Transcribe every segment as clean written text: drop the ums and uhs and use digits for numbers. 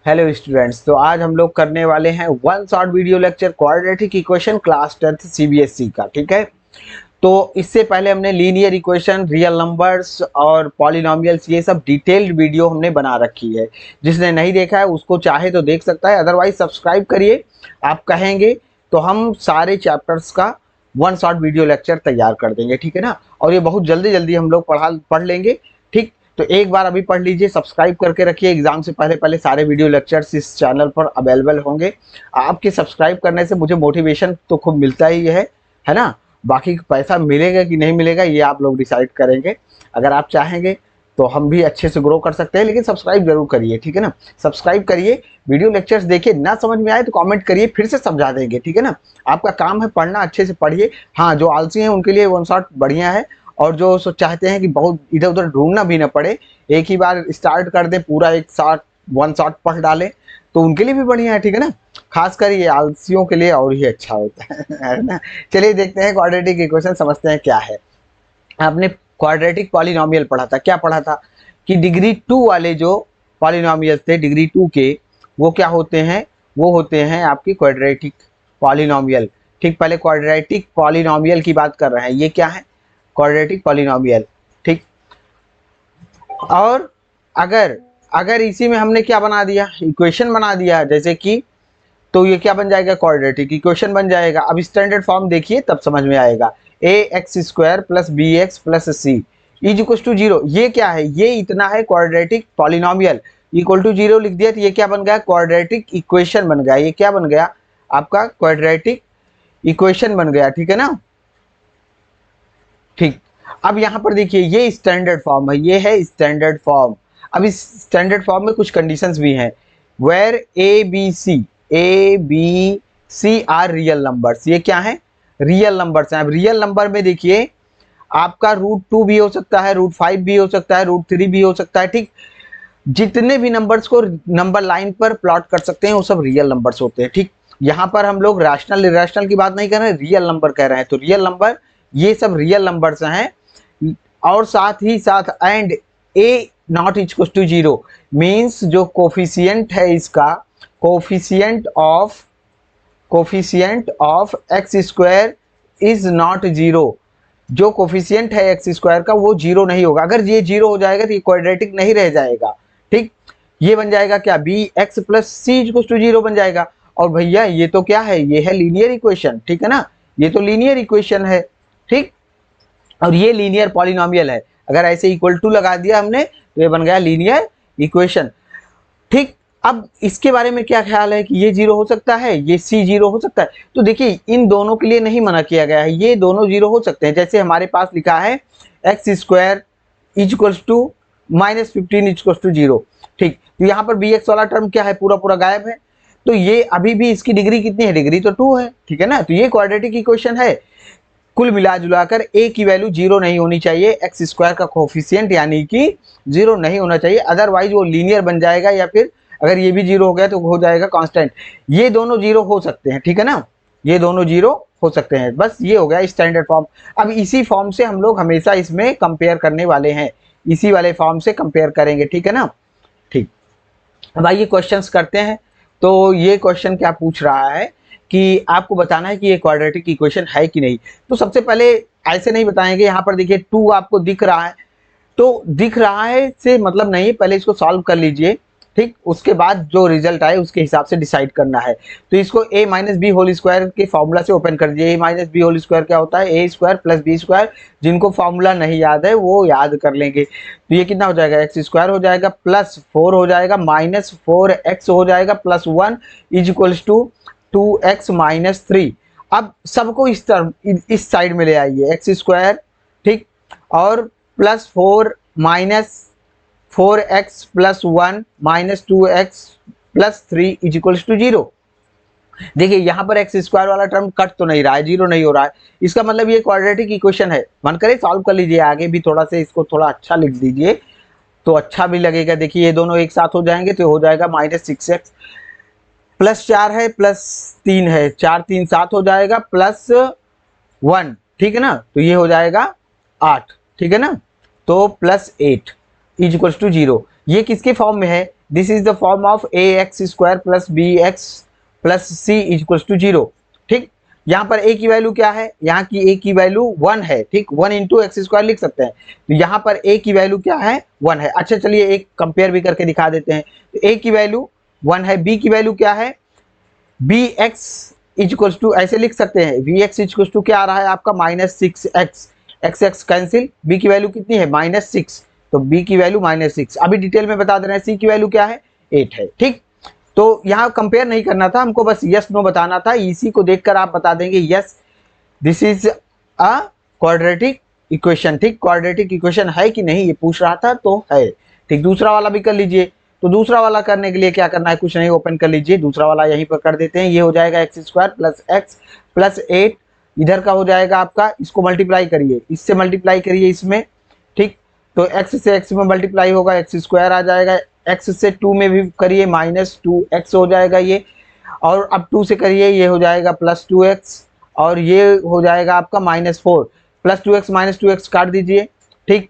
Hello students, तो आज हम लोग करने वाले हैं one shot video lecture quadratic equation class 10th CBSE का। ठीक है, तो इससे पहले हमने लीनियर इक्वेशन, रियल नंबर्स और पॉलिनोमियल्स ये सब डिटेल्ड वीडियो हमने बना रखी है। जिसने नहीं देखा है उसको चाहे तो देख सकता है, अदरवाइज सब्सक्राइब करिए। आप कहेंगे तो हम सारे चैप्टर्स का वन शॉट वीडियो लेक्चर तैयार कर देंगे, ठीक है ना। और ये बहुत जल्दी जल्दी हम लोग पढ़ लेंगे। ठीक, तो एक बार अभी पढ़ लीजिए, सब्सक्राइब करके रखिए। एग्जाम से पहले पहले सारे वीडियो लेक्चर्स इस चैनल पर अवेलेबल होंगे। आपके सब्सक्राइब करने से मुझे मोटिवेशन तो खूब मिलता ही है ना। बाकी पैसा मिलेगा कि नहीं मिलेगा ये आप लोग डिसाइड करेंगे। अगर आप चाहेंगे तो हम भी अच्छे से ग्रो कर सकते हैं, लेकिन सब्सक्राइब जरूर करिए, ठीक है ना। सब्सक्राइब करिए, वीडियो लेक्चर्स देखिए, ना समझ में आए तो कमेंट करिए, फिर से समझा देंगे, ठीक है ना। आपका काम है पढ़ना, अच्छे से पढ़िए। हाँ, जो आलसी हैं उनके लिए वन शॉट बढ़िया है, और जो चाहते हैं कि बहुत इधर उधर ढूंढना भी ना पड़े, एक ही बार स्टार्ट कर दें, पूरा एक शॉट वन शॉट पढ़ डालें, तो उनके लिए भी बढ़िया है, ठीक है ना। खासकर ये आलसियों के लिए और ही अच्छा होता है ना। चलिए देखते हैं क्वाड्रेटिक इक्वेशन, समझते हैं क्या है। आपने क्वाड्रेटिक पॉलिनोमियल पढ़ा था, क्या पढ़ा था कि डिग्री 2 वाले जो पॉलिनोमियल थे डिग्री 2 के, वो क्या होते हैं, वो होते हैं आपकी क्वाड्रेटिक पॉलिनोमियल। ठीक, पहले क्वाड्रेटिक पॉलिनोमियल की बात कर रहे हैं, ये क्या है, क्वाड्रेटिक पॉलिनोमियल। ठीक, और अगर अगर इसी में हमने क्या बना दिया, इक्वेशन बना दिया, जैसे कि, तो ये क्या बन जाएगा, क्वाड्रेटिक इक्वेशन बन जाएगा। अब स्टैंडर्ड फॉर्म देखिए तब समझ में आएगा। A X square plus B X plus C is equal to zero. ये क्या है, ये इतना है quadratic polynomial. Equal to zero लिख दिया तो ये क्या बन गया, क्वाड्रेटिक इक्वेशन बन गया। ये क्या बन गया आपका, क्वाड्रेटिक इक्वेशन बन गया, ठीक है ना। ठीक, अब यहां पर देखिए ये स्टैंडर्ड फॉर्म है, ये है स्टैंडर्ड फॉर्म। अब इस स्टैंडर्ड फॉर्म में कुछ कंडीशंस भी हैं, where A B C are real numbers. ये क्या है, रियल नंबर्स हैं। अब रियल नंबर में देखिए आपका √2 भी हो सकता है, √5 भी हो सकता है, √3 भी हो सकता है। ठीक, जितने भी नंबर्स को नंबर लाइन पर प्लॉट कर सकते हैं वो सब रियल नंबर्स होते हैं। ठीक, यहाँ पर हम लोग रैशनल इरेशनल की बात नहीं कर रहे हैं, रियल नंबर कह रहे हैं। तो रियल नंबर, ये सब रियल नंबर्स हैं। और साथ ही साथ and A not equal to zero, means जो कोफिशियंट है इसका, coefficient of X square is not zero. जो कोफिशियंट है एक्स स्क्वायर का वो जीरो नहीं होगा। अगर ये जीरो हो जाएगा तो ये क्वाड्रेटिक नहीं रह जाएगा। ठीक, ये बन जाएगा क्या, B X plus C equal to zero बन जाएगा। और भैया ये तो क्या है, ये है लीनियर इक्वेशन, ठीक है ना। ये तो लीनियर इक्वेशन है। ठीक, और ये लीनियर पॉलिनोमियल है। अगर ऐसे इक्वल टू लगा दिया हमने तो ये बन गया लीनियर इक्वेशन। ठीक, अब इसके बारे में क्या ख्याल है कि ये जीरो हो सकता है, ये सी जीरो हो सकता है। तो देखिए इन दोनों के लिए नहीं मना किया गया है, ये दोनों जीरो हो सकते हैं। जैसे हमारे पास लिखा है X square equals to -15 equals to zero. ठीक, तो यहाँ पर बी एक्स वाला टर्म क्या है, पूरा पूरा गायब है। तो ये अभी भी इसकी डिग्री कितनी है, डिग्री तो 2 है, ठीक है ना। तो ये क्वाड्रेटिक इक्वेशन है। कुल मिला जुलाकर ए की वैल्यू जीरो नहीं होनी चाहिए, एक्स स्क्वायर का कोफिशिएंट यानी कि जीरो नहीं होना चाहिए, अदरवाइज वो लीनियर बन जाएगा, या फिर अगर ये भी जीरो हो गया तो हो जाएगा कांस्टेंट। ये दोनों जीरो हो सकते हैं, ठीक है ना, ये दोनों जीरो हो सकते हैं। बस ये हो गया स्टैंडर्ड फॉर्म। अब इसी फॉर्म से हम लोग हमेशा इसमें कंपेयर करने वाले हैं, इसी वाले फॉर्म से कंपेयर करेंगे, ठीक है ना। ठीक, अब आइए क्वेश्चंस करते हैं। तो ये क्वेश्चन क्या पूछ रहा है कि आपको बताना है कि ये क्वाड्रेटिक इक्वेशन है कि नहीं। तो सबसे पहले ऐसे नहीं बताएंगे, यहाँ पर देखिए 2 आपको दिख रहा है, तो दिख रहा है से मतलब नहीं, पहले इसको सॉल्व कर लीजिए। ठीक, उसके बाद जो रिजल्ट आए उसके हिसाब से डिसाइड करना है। तो इसको a minus B whole square के फॉर्मूला से ओपन कर दीजिए। a minus B whole square क्या होता है, A square plus B square. जिनको फॉर्मूला नहीं याद है वो याद कर लेंगे। तो ये कितना हो जाएगा, एक्स स्क्वायर हो जाएगा प्लस 4 हो जाएगा माइनस 4x हो जाएगा plus 1 is equals to 2x minus 3। अब सबको इस टर्म इस साइड में ले आइए, एक्स स्क्वायर, ठीक, और plus 4 minus 4x plus 1 minus 2x plus 3 is equals to zero. देखिए यहाँ पर एक्स स्क्वायर वाला टर्म कट तो नहीं रहा है, जीरो नहीं हो रहा है, इसका मतलब ये क्वाड्रेटिक इक्वेशन है। मन करे सॉल्व कर लीजिए, आगे भी थोड़ा सा इसको थोड़ा अच्छा लिख दीजिए तो अच्छा भी लगेगा। देखिए ये दोनों एक साथ हो जाएंगे तो हो जाएगा -6x प्लस 4 है प्लस 3 है, 4 3 7 हो जाएगा प्लस 1, ठीक है ना। तो ये हो जाएगा 8, ठीक है ना। तो plus 8 is equals to zero. ये किसके फॉर्म में है, this is the form of A X square plus B X plus C equals to 0। ठीक, यहाँ पर a की वैल्यू क्या है, यहाँ की a की वैल्यू 1 है। ठीक, 1 इंटू एक्स स्क्वायर लिख सकते हैं, तो यहाँ पर a की वैल्यू क्या है, 1 है। अच्छा चलिए एक कंपेयर भी करके दिखा देते हैं। तो a की वैल्यू 1 है, b की वैल्यू क्या है, बी एक्स इक्वल्स टू ऐसे लिख सकते हैं, वी एक्स इक्वल्स टू क्या आ रहा है आपका -6x, x x cancel, b की वैल्यू कितनी है -6, तो b की वैल्यू -6। अभी डिटेल में बता दे रहे हैं, c की वैल्यू क्या है 8 है। ठीक, तो यहाँ कंपेयर नहीं करना था हमको, बस यस नो बताना था। इसी को देखकर आप बता देंगे yes this is a quadratic equation. ठीक, क्वाड्रेटिक इक्वेशन है कि नहीं ये पूछ रहा था, तो है। ठीक, दूसरा वाला भी कर लीजिए। तो दूसरा वाला करने के लिए क्या करना है, कुछ नहीं, ओपन कर लीजिए, दूसरा वाला यहीं पर कर देते हैं। ये हो जाएगा x square plus x plus 8, इधर का हो जाएगा आपका, इसको मल्टीप्लाई करिए, इससे मल्टीप्लाई करिए इसमें। ठीक, तो x से x में मल्टीप्लाई होगा, एक्स स्क्वायर आ जाएगा, x से 2 में भी करिए -2x हो जाएगा ये, और अब 2 से करिए, ये हो जाएगा +2x, और ये हो जाएगा आपका -4, +2x -2x काट दीजिए। ठीक,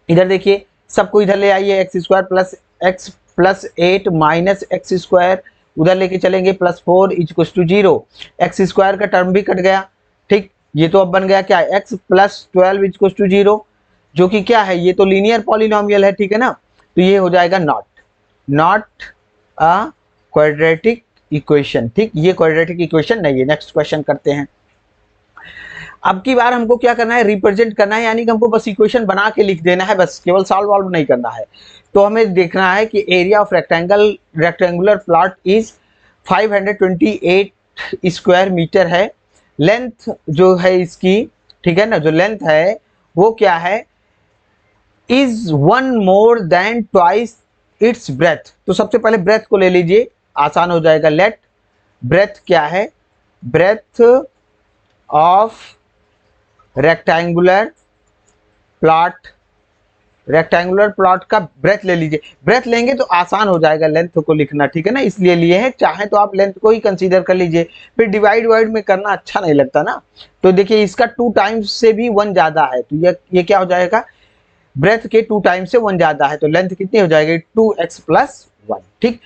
इधर देखिए, सबको इधर ले आइए, x square plus x plus 8 minus x square उधर लेके चलेंगे, +4 इक्वल्स टू 0, एक्स स्क्वायर का टर्म भी कट गया। ठीक, ये तो अब बन गया क्या, x प्लस 12 इक्वल्स टू 0, जो कि क्या है, ये तो लीनियर पॉलिनोमियल है। ठीक है ना, तो ये हो जाएगा नॉट अ क्वाड्रेटिक इक्वेशन। ठीक, ये क्वाड्रेटिक इक्वेशन नहीं है। नेक्स्ट क्वेश्चन करते हैं। अब की बार हमको क्या करना है, रिप्रेजेंट करना है, यानी कि हमको बस इक्वेशन बना के लिख देना है, बस केवल सॉल्व वॉल्व नहीं करना है। तो हमें देखना है कि area of rectangular plot is 528 square metre है, लेंथ जो है इसकी, ठीक है ना, जो लेंथ है वो क्या है, is 1 more than twice its breath. तो सबसे पहले ब्रेथ को ले लीजिए, आसान हो जाएगा। लेट ब्रेथ क्या है, ब्रेथ ऑफ रेक्टेंगुलर प्लॉट का ब्रेथ ले लीजिए। ब्रेथ लेंगे तो आसान हो जाएगा लेंथ को लिखना, ठीक है ना, इसलिए लिए हैं। चाहे तो आप लेंथ को ही कंसीडर कर लीजिए, फिर डिवाइड वाइड में करना अच्छा नहीं लगता ना। तो देखिए इसका 2 टाइम्स से भी 1 ज्यादा है, तो ये क्या हो जाएगा, ब्रेथ के 2 टाइम्स से 1 ज्यादा है, तो लेंथ कितनी हो जाएगी 2x प्लस 1। ठीक,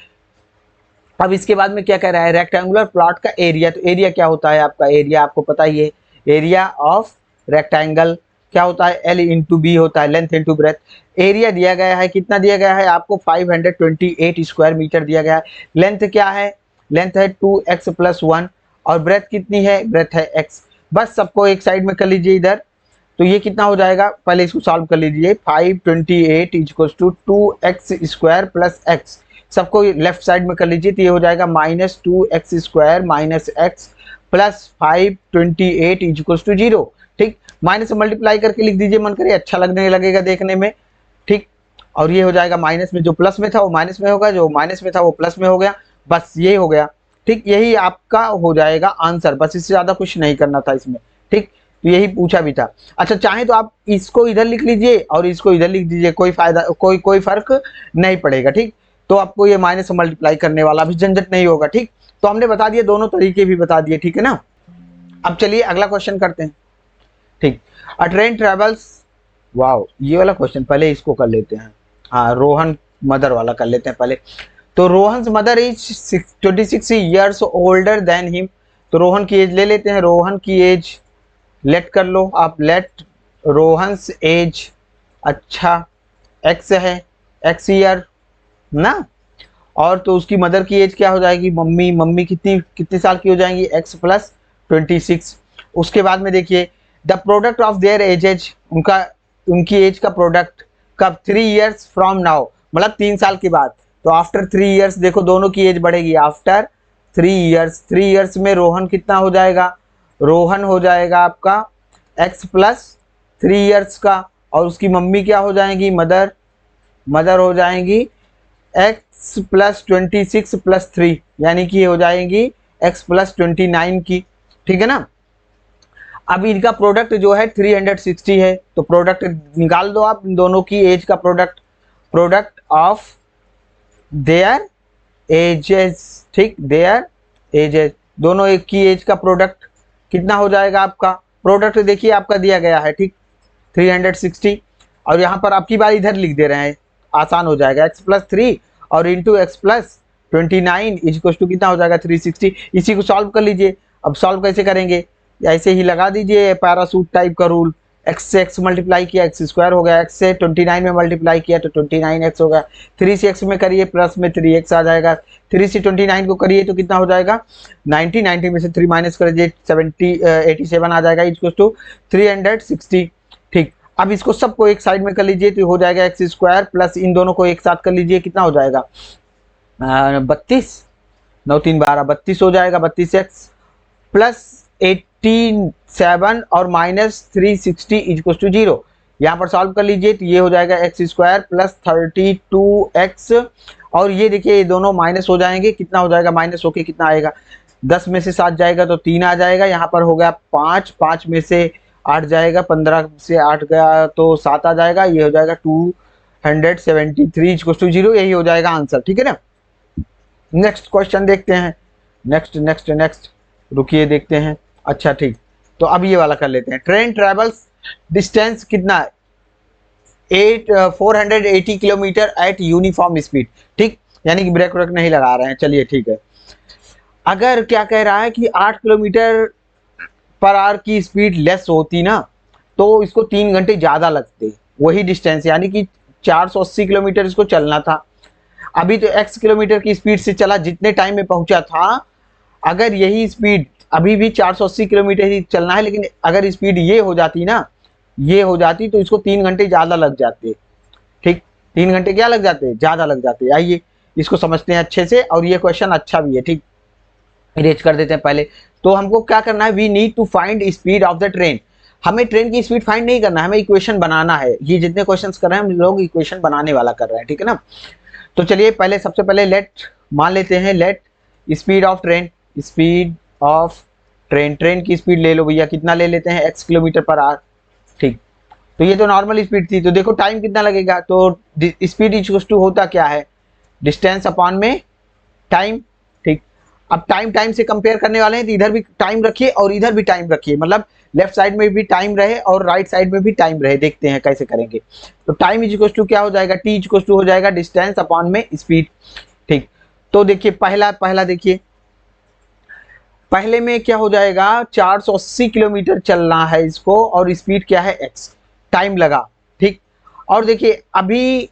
अब इसके बाद में क्या कह रहा है, रेक्टेंगुलर प्लॉट का एरिया। तो एरिया क्या होता है आपका, एरिया आपको पता ही है, एरिया ऑफ रेक्टेंगल क्या होता है, L इंटू बी होता है, लेंथ इंटू ब्रेथ। एरिया दिया गया है, कितना दिया गया है आपको, 528 स्क्वायर मीटर दिया गया है। लेंथ क्या है, लेंथ है 2x प्लस 1, और ब्रेथ कितनी है, ब्रेथ है x। बस सबको एक साइड में कर लीजिए इधर। तो ये कितना हो जाएगा, पहले इसको सॉल्व कर लीजिए, 528 equals to 2x square plus x, सबको लेफ्ट साइड में कर लीजिए, तो ये हो जाएगा -2x square minus x plus 528 equals to 0। ठीक, माइनस से मल्टीप्लाई करके लिख दीजिए, मन करे अच्छा लगने लगेगा देखने में। ठीक, और ये हो जाएगा माइनस में, जो प्लस में था वो माइनस में होगा, जो माइनस में था वो प्लस में हो गया, बस ये हो गया। ठीक, यही आपका हो जाएगा आंसर, बस इससे ज्यादा कुछ नहीं करना था इसमें। ठीक, तो यही पूछा भी था। अच्छा चाहे तो आप इसको इधर लिख लीजिए और इसको इधर लिख दीजिए, कोई फायदा कोई फर्क नहीं पड़ेगा। ठीक, तो आपको ये माइनस से मल्टीप्लाई करने वाला भी झंझट नहीं होगा। ठीक, तो हमने बता दिया, दोनों तरीके भी बता दिए, ठीक है ना। अब चलिए अगला क्वेश्चन करते हैं। ठीक, अ ट्रेन ट्रेवल्स, वाओ ये वाला क्वेश्चन पहले इसको कर लेते हैं, हाँ रोहन मदर वाला कर लेते हैं पहले। तो Rohan mother is 26 years older than him. तो रोहन की एज ले लेते हैं, रोहन की एज लेट कर लो आप, लेट रोहन्स एज, अच्छा एक्स है, एक्स ईयर ना, और तो उसकी मदर की एज क्या हो जाएगी, मम्मी कितनी साल की हो जाएंगी, x प्लस 26। उसके बाद में देखिए the product of their edges, उनकी एज का प्रोडक्ट कब, 3 ईयर्स फ्रॉम नाउ, मतलब 3 साल के बाद। तो आफ्टर 3 ईयर्स देखो दोनों की एज बढ़ेगी, आफ्टर 3 ईयर्स, 3 ईयर्स में रोहन कितना हो जाएगा, रोहन हो जाएगा आपका x प्लस 3 ईयर्स का, और उसकी मम्मी क्या हो जाएंगी, मदर हो जाएंगी x प्लस 26 प्लस 3, यानी कि हो जाएंगी x प्लस 29 की, ठीक है ना। अब इनका प्रोडक्ट जो है 360 है, तो प्रोडक्ट निकाल दो आप दोनों की एज का प्रोडक्ट ऑफ देयर एजेस। ठीक, देयर एजेस, दोनों एक की एज का प्रोडक्ट कितना हो जाएगा आपका, प्रोडक्ट देखिए आपका दिया गया है, ठीक 360, और यहाँ पर आपकी बार इधर लिख दे रहे हैं, आसान हो जाएगा, x प्लस 3 और into X plus 29 is equal to कितना हो जाएगा 360। इसी को सॉल्व कर लीजिए। अब सॉल्व कैसे करेंगे, ऐसे ही लगा दीजिए पैरासूट टाइप का रूल, एक्स से एक्स मल्टीप्लाई किया एक्स स्क्वायर हो गया, एक्स से 29 में मल्टीप्लाई किया तो 29x हो गया, 3 से x में करिए प्लस में 3x आ जाएगा, 3 से 29 को करिए तो कितना हो जाएगा 90 में से 3 माइनस करिए 87 आ जाएगा इक्वल टू 360। ठीक, अब इसको सबको एक साइड में कर लीजिए तो हो जाएगा एक्स स्क्वायर प्लस इन दोनों को एक साथ कर लीजिए कितना हो जाएगा 32, 9 3 12 32 हो जाएगा, 32x प्लस 87 और माइनस 360 इक्वल टू 0। यहाँ पर सॉल्व कर लीजिए तो ये हो जाएगा एक्स स्क्वायर प्लस 32x और ये देखिए ये दोनों माइनस हो जाएंगे, कितना हो जाएगा माइनस होके कितना आएगा 10 में से 7 जाएगा तो 3 आ जाएगा, यहाँ पर हो गया 5, 5 में से 8 जाएगा, 15 से 8 गया तो 7 आ जाएगा, ये हो जाएगा 273 इक्वल टू 0। यही हो जाएगा आंसर। ठीक है ना। नेक्स्ट क्वेश्चन देखते हैं। नेक्स्ट रुकिए देखते हैं। अच्छा ठीक, तो अब ये वाला कर लेते हैं। ट्रेन ट्रेवल्स डिस्टेंस कितना है 480 किलोमीटर एट यूनिफॉर्म स्पीड। ठीक, यानी कि ब्रेक व्रेक नहीं लगा रहे हैं। चलिए ठीक है। अगर क्या कह रहा है कि 8 किलोमीटर पर आवर की स्पीड लेस होती ना तो इसको 3 घंटे ज़्यादा लगते, वही डिस्टेंस यानी कि 480 किलोमीटर इसको चलना था। अभी तो x किलोमीटर की स्पीड से चला, जितने टाइम में पहुंचा था, अगर यही स्पीड अभी भी 480 किलोमीटर ही चलना है, लेकिन अगर स्पीड ये हो जाती ना, ये हो जाती तो इसको 3 घंटे ज़्यादा लग जाते। ठीक, 3 घंटे क्या लग जाते, ज़्यादा लग जाते। आइए इसको समझते हैं अच्छे से, और ये क्वेश्चन अच्छा भी है। ठीक, इरेज कर देते हैं पहले। तो हमको क्या करना है, we need to find speed of the train. हमें ट्रेन की स्पीड फाइंड नहीं करना है, हमें इक्वेशन बनाना है। ये जितने क्वेश्चंस कर रहे हैं हम लोग इक्वेशन बनाने वाला कर रहे हैं। ठीक है ना। तो चलिए पहले सबसे पहले लेट मान लेते हैं, let speed of train, speed of train, train की स्पीड ले लो भैया, कितना ले लेते हैं x किलोमीटर पर आवर। ठीक, तो ये तो नॉर्मल स्पीड थी, तो देखो टाइम कितना लगेगा, तो स्पीड इक्वल टू होता क्या है डिस्टेंस अपॉन में टाइम। ठीक, अब टाइम से कंपेयर करने वाले हैं तो इधर भी टाइम रखिए और इधर भी टाइम रखिए, मतलब लेफ्ट साइड में भी टाइम रहे और राइट साइड में भी टाइम रहे। देखते हैं कैसे करेंगे। तो टाइम इक्वल टू क्या हो जाएगा, t इक्वल टू हो जाएगा डिस्टेंस अपॉन में स्पीड। ठीक, तो देखिए पहला देखिए, पहले में क्या हो जाएगा 480 किलोमीटर चलना है इसको और स्पीड क्या है x, टाइम लगा। ठीक, और देखिए अभी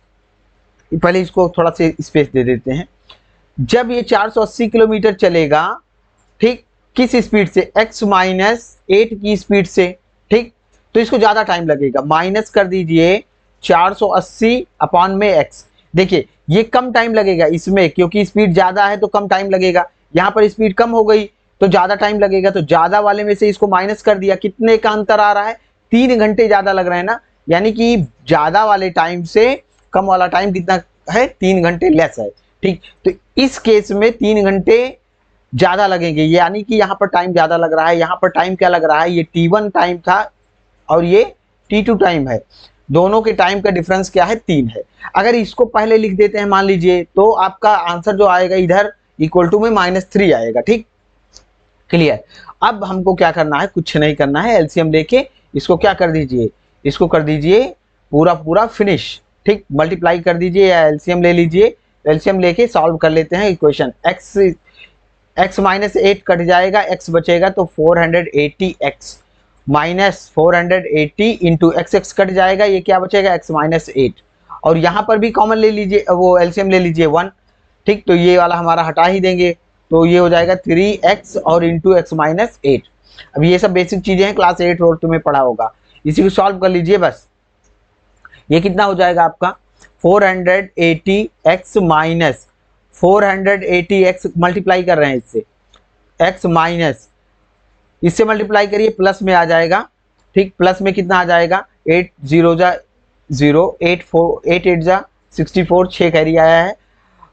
पहले इसको थोड़ा सा स्पेस दे देते हैं। जब ये 480 किलोमीटर चलेगा, ठीक, किस स्पीड से, x माइनस 8 की स्पीड से। ठीक, तो इसको ज़्यादा टाइम लगेगा, माइनस कर दीजिए 480 अपॉन में x। देखिए ये कम टाइम लगेगा इसमें, क्योंकि स्पीड ज़्यादा है तो कम टाइम लगेगा। यहाँ पर स्पीड कम हो गई तो ज़्यादा टाइम लगेगा, तो ज़्यादा वाले में से इसको माइनस कर दिया। कितने का अंतर आ रहा है, 3 घंटे ज़्यादा लग रहे हैं ना, यानी कि ज़्यादा वाले टाइम से कम वाला टाइम कितना है, 3 घंटे लेस है। ठीक, तो इस केस में 3 घंटे ज़्यादा लगेंगे, यानी कि यहाँ पर टाइम ज़्यादा लग रहा है। यहाँ पर टाइम क्या लग रहा है, ये t1 टाइम था और ये t2 टाइम है, दोनों के टाइम का डिफरेंस क्या है 3 है। अगर इसको पहले लिख देते हैं मान लीजिए, तो आपका आंसर जो आएगा इधर इक्वल टू में -3 आएगा। ठीक, क्लियर। अब हमको क्या करना है, कुछ नहीं करना है, एलसीएम लेके इसको क्या कर दीजिए, इसको कर दीजिए पूरा फिनिश। ठीक, मल्टीप्लाई कर दीजिए या एलसीएम ले लीजिए, एलसीएम लेके सॉल्व कर लेते हैं इक्वेशन। x माइनस 8 कट जाएगा, x बचेगा तो 480x minus 480 into x cut जाएगा, ये क्या बचेगा x माइनस 8, और यहाँ पर भी कॉमन ले लीजिए, वो एलसीएम ले लीजिए 1। ठीक, तो ये वाला हमारा हटा ही देंगे, तो ये हो जाएगा 3x और इंटू x माइनस 8। अब ये सब बेसिक चीज़ें हैं, क्लास 8 और तुम्हें पढ़ा होगा। इसी को सॉल्व कर लीजिए बस। ये कितना हो जाएगा आपका 480x माइनस 480x मल्टीप्लाई कर रहे हैं इससे, x माइनस इससे मल्टीप्लाई करिए प्लस में आ जाएगा। ठीक, प्लस में कितना आ जाएगा 8 0 जा 0, 8 8 जा 64, 6 कैरी आया है,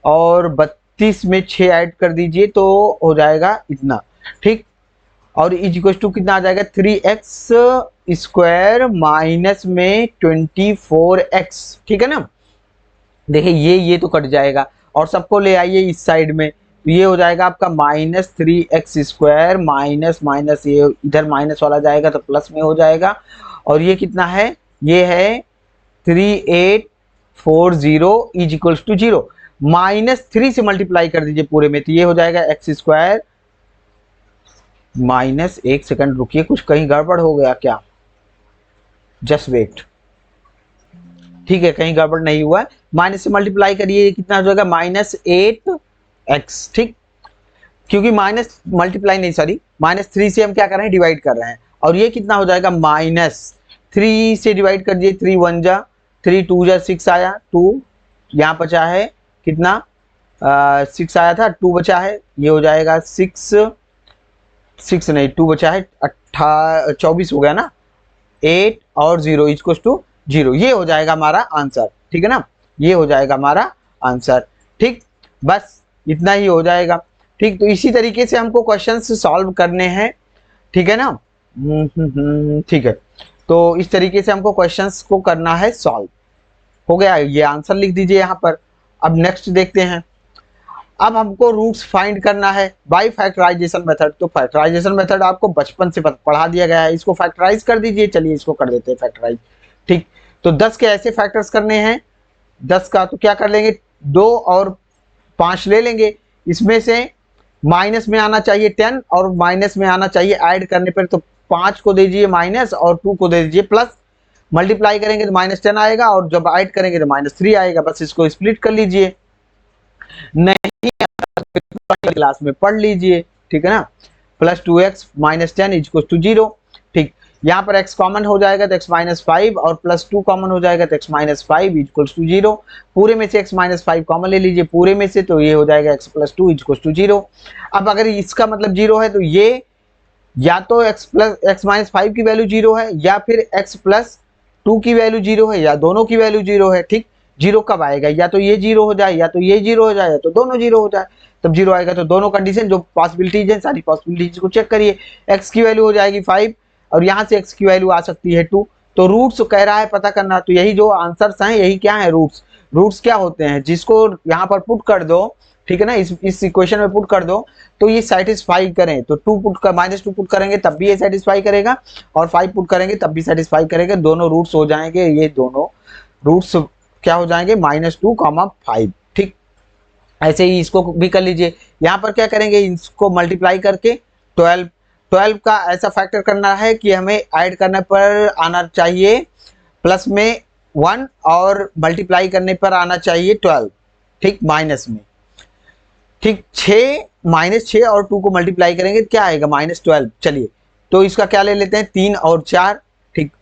और 32 में 6 ऐड कर दीजिए तो हो जाएगा इतना। ठीक, और इक्वल टू कितना आ जाएगा 3x स्क्वायर माइनस में 24x। ठीक है ना। देखिए ये तो कट जाएगा और सबको ले आइए इस साइड में, तो ये हो जाएगा आपका -3x स्क्वायर माइनस माइनस, ये इधर माइनस वाला जाएगा तो प्लस में हो जाएगा, और ये कितना है, ये है 3840 इज इक्वल्स टू 0। -3 से मल्टीप्लाई कर दीजिए पूरे में, तो ये हो जाएगा एक्स स्क्वायर माइनस, एक सेकंड रुकिए, कुछ कहीं गड़बड़ हो गया क्या, जस्ट वेट। ठीक है, कहीं गड़बड़ नहीं हुआ है, माइनस से मल्टीप्लाई करिए, कितना हो जाएगा -8x। ठीक, क्योंकि माइनस मल्टीप्लाई नहीं, सॉरी, -3 से हम क्या कर रहे हैं, डिवाइड कर रहे हैं, और ये कितना हो जाएगा -3 से डिवाइड कर दिए, 3 1 जा 3 2 जा 6 आया, 2 यहाँ बचा है कितना, 6 आया था, 2 बचा है, ये हो जाएगा 6 नहीं 2 बचा है, 24 हो गया ना, 8 और 0 इक्वल्स टू 0, ये हो जाएगा हमारा आंसर। ठीक है ना, ये हो जाएगा हमारा आंसर। ठीक, बस इतना ही हो जाएगा। ठीक, तो इसी तरीके से हमको क्वेश्चंस सॉल्व करने हैं। ठीक है ना, ठीक है, तो इस तरीके से हमको क्वेश्चंस को करना है सॉल्व। हो गया, ये आंसर लिख दीजिए यहाँ पर। अब नेक्स्ट देखते हैं, अब हमको रूट्स फाइंड करना है बाय फैक्टराइजेशन मेथड। तो फैक्टराइजेशन मेथड आपको बचपन से पढ़ा दिया गया है, इसको फैक्टराइज कर दीजिए। चलिए इसको कर देते हैं फैक्टराइज। ठीक, तो 10 के ऐसे फैक्टर्स करने हैं, 10 का तो क्या कर लेंगे, 2 और 5 ले लेंगे, इसमें से माइनस में आना चाहिए 10 और माइनस में आना चाहिए ऐड करने पर, तो 5 को दे दीजिए माइनस और 2 को दे दीजिए प्लस, मल्टीप्लाई करेंगे तो -10 आएगा और जब ऐड करेंगे तो -3 आएगा। बस इसको स्प्लिट कर लीजिए, नहीं क्लास में पढ़ लीजिए। ठीक है ना, +2x -10 इक्वल टू 0। ठीक, यहाँ पर x कॉमन हो जाएगा तो x -5 और +2 कॉमन हो जाएगा तो x -5 इक्वल टू 0। पूरे में से x -5 कॉमन ले लीजिए पूरे में से, तो ये हो जाएगा x +2 इक्वल टू 0। अब अगर इसका मतलब 0 है तो ये या तो x -5 की वैल्यू 0 है या फिर x +2 की वैल्यू 0 है या दोनों की वैल्यू 0 है। ठीक, 0 कब आएगा, या तो ये 0 हो जाए या तो ये 0 हो जाए या तो दोनों 0 हो जाए, तब 0 आएगा। तो दोनों कंडीशन जो पॉसिबिलिटीज हैं, सारी पॉसिबिलिटीज को चेक करिए। x की वैल्यू हो जाएगी 5 और यहाँ से x की वैल्यू आ सकती है 2। तो रूट्स कह रहा है पता करना, तो यही जो आंसर्स हैं यही क्या है, रूट्स। रूट्स क्या होते हैं, जिसको यहाँ पर पुट कर दो, ठीक है ना, इस इक्वेशन में पुट कर दो तो ये सेटिस्फाई करें, तो 2 पुट कर -2 पुट करेंगे तब भी ये सेटिस्फाई करेगा और 5 पुट करेंगे तब भी सेटिस्फाई करेगा। दोनों रूट्स हो जाएंगे, ये दोनों रूट्स क्या हो जाएंगे, -2, 5। ठीक, ऐसे ही इसको भी कर लीजिए। यहाँ पर क्या करेंगे, इसको मल्टीप्लाई करके 12 का ऐसा फैक्टर करना है कि हमें ऐड करने पर आना चाहिए प्लस में 1 और मल्टीप्लाई करने पर आना चाहिए 12। ठीक, माइनस में। ठीक, 6 और 2 को मल्टीप्लाई करेंगे क्या आएगा, -12। चलिए तो इसका क्या ले लेते हैं, 3 और 4। ठीक,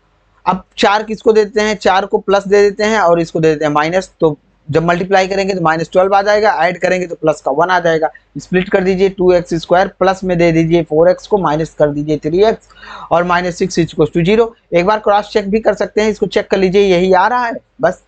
अब 4 किसको देते हैं, 4 को प्लस दे देते हैं और इसको दे देते हैं माइनस, तो जब मल्टीप्लाई करेंगे तो -12 आ जाएगा, ऐड करेंगे तो प्लस का 1 आ जाएगा। स्प्लिट कर दीजिए, 2x² प्लस में दे दीजिए 4x को, माइनस कर दीजिए 3x और -6 इक्वल टू 0। एक बार क्रॉस चेक भी कर सकते हैं, इसको चेक कर लीजिए, यही आ रहा है बस।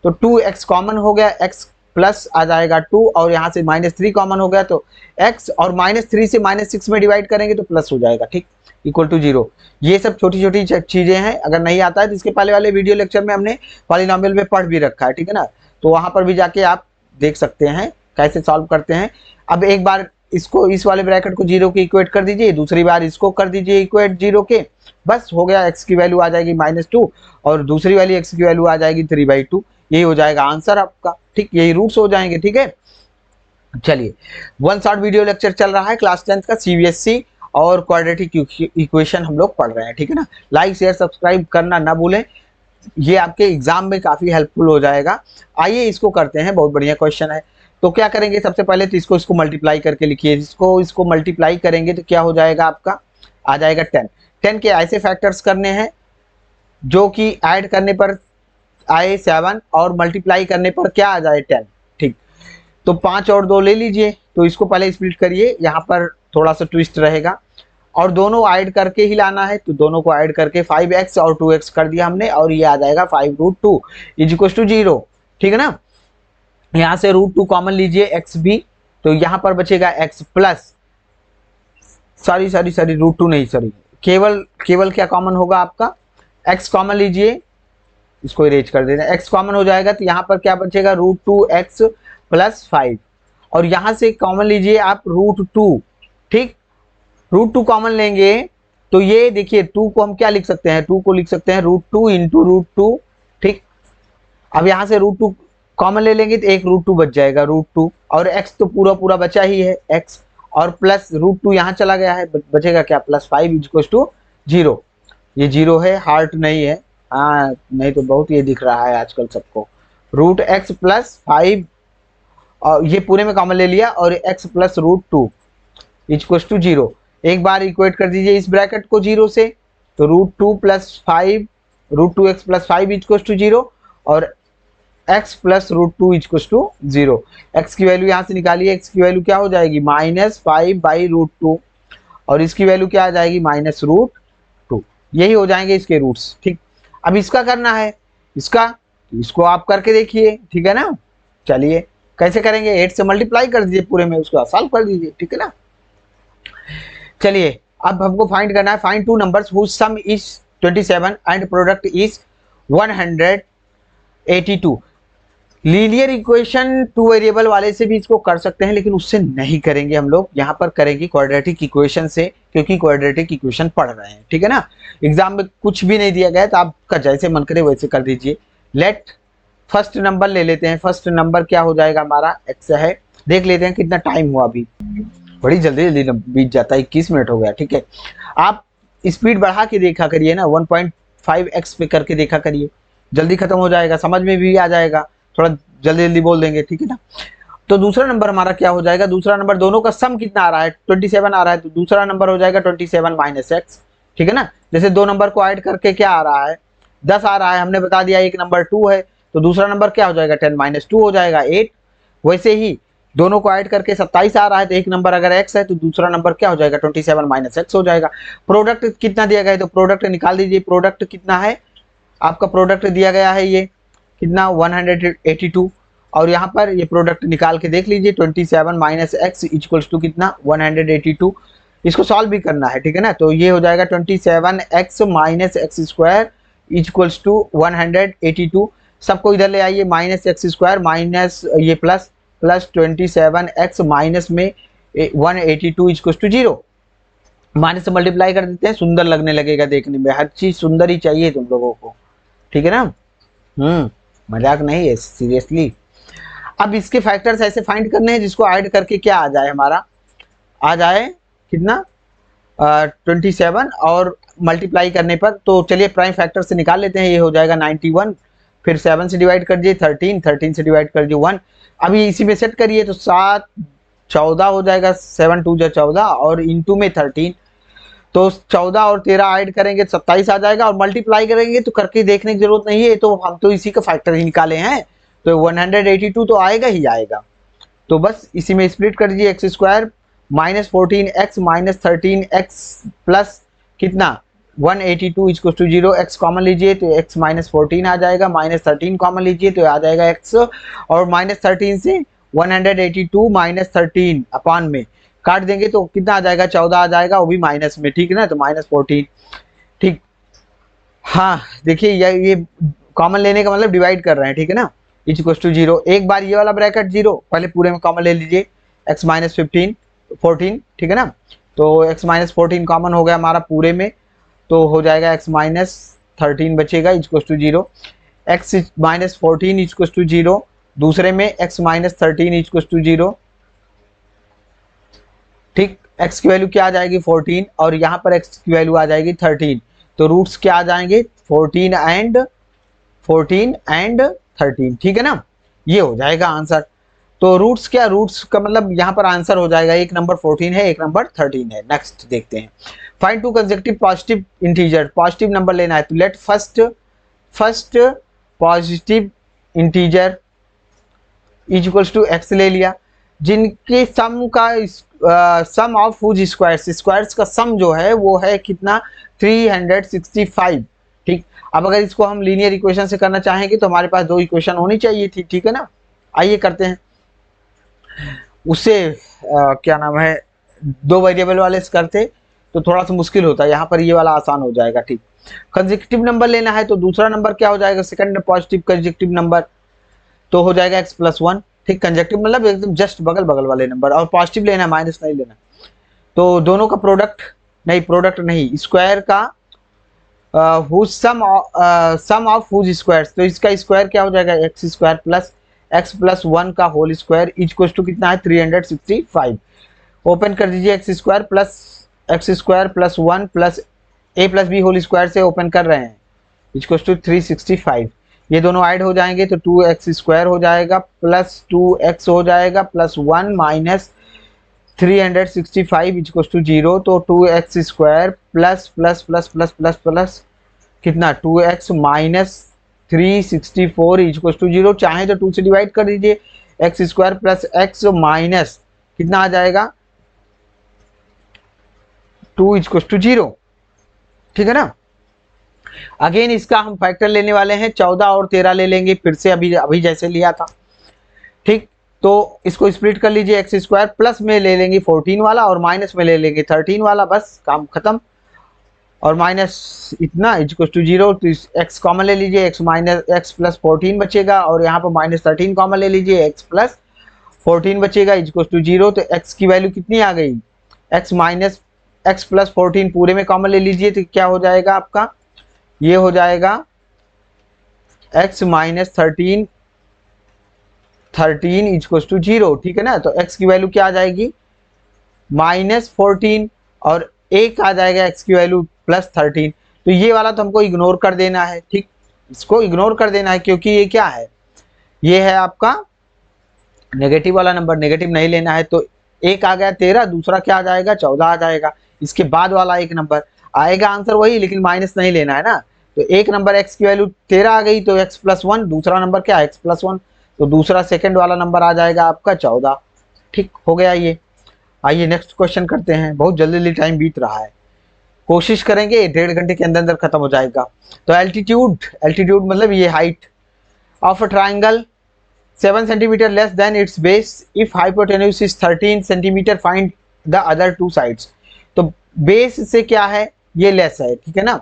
तो 2x कॉमन हो गया, x प्लस आ जाएगा 2 और यहाँ से -3 कॉमन हो गया तो x, और -3 से -6 में डिवाइड करेंगे तो प्लस हो जाएगा। ठीक, इक्वल टू 0। ये सब छोटी छोटी चीजें हैं, अगर नहीं आता है तो इसके पहले वाले वीडियो लेक्चर में हमने पॉलिनोमियल में पढ़ भी रखा है। ठीक है ना, तो वहां पर भी जाके आप देख सकते हैं कैसे सॉल्व करते हैं। अब एक बार इसको, इस वाले ब्रैकेट को 0 के इक्वेट कर दीजिए, दूसरी बार इसको कर दीजिए इक्वेट 0 के, बस हो गया। x की वैल्यू आ जाएगी -2 और दूसरी वाली x की वैल्यू आ जाएगी 3/2। यही हो जाएगा आंसर आपका। ठीक, यही रूट्स हो जाएंगे। ठीक है, चलिए, 1 शॉर्ट वीडियो लेक्चर चल रहा है क्लास 10 का, CBSE और क्वाड्रेटिक इक्वेशन हम लोग पढ़ रहे हैं। ठीक है ना, लाइक शेयर सब्सक्राइब करना ना भूलें, ये आपके एग्जाम में काफी हेल्पफुल हो जाएगा। आइए इसको करते हैं, बहुत बढ़िया क्वेश्चन है। तो क्या करेंगे, सबसे पहले तो इसको मल्टीप्लाई करके लिखिए। इसको मल्टीप्लाई करेंगे तो क्या हो जाएगा, आपका आ जाएगा 10 के ऐसे फैक्टर्स करने हैं जो कि ऐड करने पर आए 7 और मल्टीप्लाई करने पर क्या आ जाए 10। ठीक, तो 5 और 2 ले लीजिए, तो इसको पहले स्प्लिट करिए, यहाँ पर थोड़ा सा ट्विस्ट रहेगा और दोनों ऐड करके ही लाना है, तो दोनों को ऐड करके 5x और 2x कर दिया हमने और ये आ जाएगा 5√2 इक्वल टू 0। ठीक है ना, यहाँ से √2 कॉमन लीजिए, x भी, तो यहाँ पर बचेगा x प्लस, सॉरी √2 नहीं, सॉरी, केवल क्या कॉमन होगा आपका, x कॉमन लीजिए, इसको इरेज कर देना, x कॉमन हो जाएगा तो यहाँ पर क्या बचेगा, √2x + 5 और यहाँ से कॉमन लीजिए आप √2। ठीक, √2 कॉमन लेंगे तो ये देखिए 2 को हम क्या लिख सकते हैं, 2 को लिख सकते हैं √2 × √2। ठीक, अब यहाँ से √2 कॉमन ले लेंगे तो एक √2 बच जाएगा, √2, और x तो पूरा पूरा बचा ही है x, और प्लस √2 यहाँ चला गया है, बचेगा क्या, +5 इक्वल्स टू 0। ये 0 है, हार्ट नहीं है, हाँ नहीं तो बहुत ये दिख रहा है आजकल सबको। √x + 5, और ये पूरे में कॉमन ले लिया, और x + √2 इक्वल्स टू 0। एक बार इक्वेट कर दीजिए इस ब्रैकेट को 0 से, तो √2 + 5, √2x + 5 इक्वल्स टू 0, और x + √2 इक्वल्स टू 0। x की वैल्यू यहाँ से निकालिए, x की वैल्यू क्या हो जाएगी, -5/√2, और इसकी वैल्यू क्या आ जाएगी, -√2। यही हो जाएंगे इसके रूट्स। ठीक, अब इसका करना है, इसको आप करके देखिए, ठीक है ना। चलिए कैसे करेंगे, 8 से मल्टीप्लाई कर दीजिए पूरे में, उसको सॉल्व कर दीजिए, ठीक है ना। चलिए अब हमको फाइंड करना है, find two numbers whose sum is 27 and product is 182। Linear equation 2 variable वाले से भी इसको कर सकते हैं, लेकिन उससे नहीं करेंगे हम लोग, यहाँ पर करेंगे क्वाड्रेटिक इक्वेशन से, क्योंकि क्वाड्रेटिक इक्वेशन पढ़ रहे हैं, ठीक है ना। एग्जाम में कुछ भी नहीं दिया गया तो आपका जैसे मन करे वैसे कर दीजिए। लेट फर्स्ट नंबर ले लेते हैं, फर्स्ट नंबर क्या हो जाएगा हमारा, x है। देख लेते हैं कितना टाइम हुआ, अभी बड़ी जल्दी जल्दी बीत जाता है, 21 मिनट हो गया, ठीक है। आप स्पीड बढ़ा के देखा करिए ना, 1.5x पे करके देखा करिए, जल्दी खत्म हो जाएगा, समझ में भी आ जाएगा, थोड़ा जल्दी जल्दी बोल देंगे, ठीक है ना। तो दूसरा नंबर हमारा क्या हो जाएगा, दूसरा नंबर दोनों का सम कितना आ रहा है, 27 आ रहा है, तो दूसरा नंबर हो जाएगा 27 - x, ठीक है ना। जैसे दो नंबर को ऐड करके क्या आ रहा है, 10 आ रहा है, हमने बता दिया एक नंबर 2 है, तो दूसरा नंबर क्या हो जाएगा, 10 - 2 हो जाएगा 8। वैसे ही दोनों को ऐड करके 27 आ रहा है, तो एक नंबर अगर x है तो दूसरा नंबर क्या हो जाएगा, 27 - x हो जाएगा। प्रोडक्ट कितना दिया गया है, तो प्रोडक्ट निकाल दीजिए, प्रोडक्ट कितना है आपका, प्रोडक्ट दिया गया है ये कितना, 182, और यहाँ पर ये प्रोडक्ट निकाल के देख लीजिए, 27 - x इक्वल्स टू कितना, 182। इसको सॉल्व भी करना है, ठीक है ना। तो ये हो जाएगा 27x - x² इक्वल्स टू 182। सबको इधर ले आइए, -x² माइनस ये प्लस 27x माइनस में 182 इक्वल्स टू 0। माइनस से मल्टीप्लाई कर देते हैं, सुंदर लगने लगेगा देखने में, हर चीज सुंदर ही चाहिए तुम लोगों को, ठीक है ना। मजाक नहीं है, सीरियसली। अब इसके फैक्टर्स ऐसे फाइंड करने हैं जिसको ऐड करके क्या आ जाए, हमारा आ जाए कितना, 27, और मल्टीप्लाई करने पर, तो चलिए प्राइम फैक्टर से निकाल लेते हैं, ये हो जाएगा 91, फिर 7 से डिवाइड कर दीजिए 13 से डिवाइड कर दीजिए 1। अभी इसी में सेट करिए तो 7 14 हो जाएगा, 7 2 14, और इंटू में 13, तो 14 और 13 ऐड करेंगे 27 आ जाएगा, और मल्टीप्लाई करेंगे तो करके देखने की जरूरत नहीं है, तो हम तो इसी का फैक्टर ही निकाले हैं, तो 182 तो आएगा ही आएगा। तो बस इसी में स्प्लिट कर दीजिए, x² -14x -13x प्लस कितना 182 इक्वल टू 0। x कॉमन लीजिए तो x -14 आ जाएगा, -13 कॉमन लीजिए तो आ जाएगा x, और -13 से 182 -13 अपान में काट देंगे तो कितना आ जाएगा, 14 आ जाएगा, वो भी माइनस में, ठीक है ना, तो -14, ठीक। हाँ देखिए ये कॉमन लेने का मतलब डिवाइड कर रहे हैं, ठीक है ना, इक्वल टू 0। एक बार ये वाला ब्रैकेट 0, पहले पूरे में कॉमन ले लीजिए, x -14, ठीक है ना, तो x -14 कॉमन हो गया हमारा पूरे में, तो हो जाएगा x -13 बचेगा equal to 0, x -14 equal to 0, दूसरे में x -13 इक्वल टू 0, ठीक। x की वैल्यू क्या आ जाएगी 14, और यहाँ पर x की वैल्यू आ जाएगी 13, तो रूट्स क्या आ जाएंगे 14 एंड 13, ठीक है ना, ये हो जाएगा आंसर। तो रूट्स क्या, रूट्स का मतलब यहाँ पर आंसर हो जाएगा, एक नंबर 14 है, एक नंबर 13 है। नेक्स्ट देखते हैं, find two consecutive positive integer, positive number लेना है, तो let first positive integer equals to x ले लिया, जिनके सम का सम ऑफ हुज स्क्वायर्स का सम जो है वो है कितना 365, ठीक। अब अगर इसको हम लीनियर इक्वेशन से करना चाहेंगे तो हमारे पास दो इक्वेशन होनी चाहिए थी, ठीक है ना। आइए करते हैं, उससे क्या नाम है, दो वेरिएबल वाले से करते तो थोड़ा सा मुश्किल होता है, यहाँ पर ये वाला आसान हो जाएगा, ठीक। कंसेक्यूटिव नंबर लेना है तो दूसरा नंबर क्या हो जाएगा, सेकंड पॉजिटिव कंसेक्यूटिव नंबर, तो हो जाएगा x + 1, ठीक। कंसेक्यूटिव मतलब एकदम जस्ट बगल बगल वाले नंबर, और पॉजिटिव लेना है, माइनस नहीं लेना, तो दोनों का प्रोडक्ट नहीं स्क्वायर का सम ऑफ हुज स्क्वायर्स, तो इसका स्क्वायर क्या हो जाएगा x² + एक्स प्लस 1 का होल स्क्वायर इक्वल टू कितना है 365। ओपन कर दीजिए एक्स स्क्वायर प्लस 1 प्लस ए प्लस बी होल स्क्वायर से ओपन कर रहे हैं इक्वल टू 365। ये दोनों ऐड हो जाएंगे तो 2x स्क्वायर हो जाएगा प्लस 2x हो जाएगा प्लस 1 माइनस 365 इक्वल टू 0। तो 2x square plus plus plus plus plus plus कितना 2x माइनस 364 इक्वल टू 0। चाहे तो 2 से डिवाइड कर दीजिए x square plus x minus कितना आ जाएगा 2 इक्वल टू 0। ठीक है ना। अगेन इसका हम फैक्टर लेने वाले हैं 14 और 13 ले लेंगे फिर से अभी जैसे लिया था। ठीक, तो इसको स्प्लिट कर लीजिए एक्स स्क्वायर प्लस में ले लेंगे 14 वाला और माइनस में ले लेंगे 13 वाला, बस काम खत्म। और माइनस इतना इक्वल टू 0। तो एक्स कॉमन ले लीजिए एक्स माइनस एक्स प्लस 14 बचेगा और यहाँ पर माइनस 13 कॉमन ले लीजिए एक्स प्लस 14 बचेगा इक्वल टू 0। तो एक्स की वैल्यू कितनी आ गई एक्स माइनस एक्स प्लस 14 पूरे में कॉमन ले लीजिए तो क्या हो जाएगा आपका ये हो जाएगा x माइनस 13 इक्वल टू 0। ठीक है ना। तो x की वैल्यू क्या आ जाएगी माइनस 14 और एक आ जाएगा x की वैल्यू प्लस 13। तो ये वाला तो हमको इग्नोर कर देना है। ठीक, इसको इग्नोर कर देना है क्योंकि ये क्या है ये है आपका नेगेटिव वाला नंबर, नेगेटिव नहीं लेना है। तो एक आ गया 13, दूसरा क्या आ जाएगा 14 आ जाएगा। इसके बाद वाला एक नंबर आएगा आंसर वही लेकिन माइनस नहीं लेना है ना। तो एक नंबर x की वैल्यू 13 आ गई तो x प्लस 1, दूसरा नंबर क्या x प्लस 1, तो दूसरा सेकंड वाला नंबर आ जाएगा आपका 14। ठीक हो गया ये। आइए नेक्स्ट क्वेश्चन करते हैं, बहुत जल्दी टाइम बीत रहा है, कोशिश करेंगे 1.5 घंटे के अंदर अंदर खत्म हो जाएगा। तो एल्टीट्यूड मतलब ये height of a triangle 7 centimetre less than it's base if hypotenuse is 13 centimetre find the other two sides. तो बेस से क्या है ये लेस है। ठीक है ना।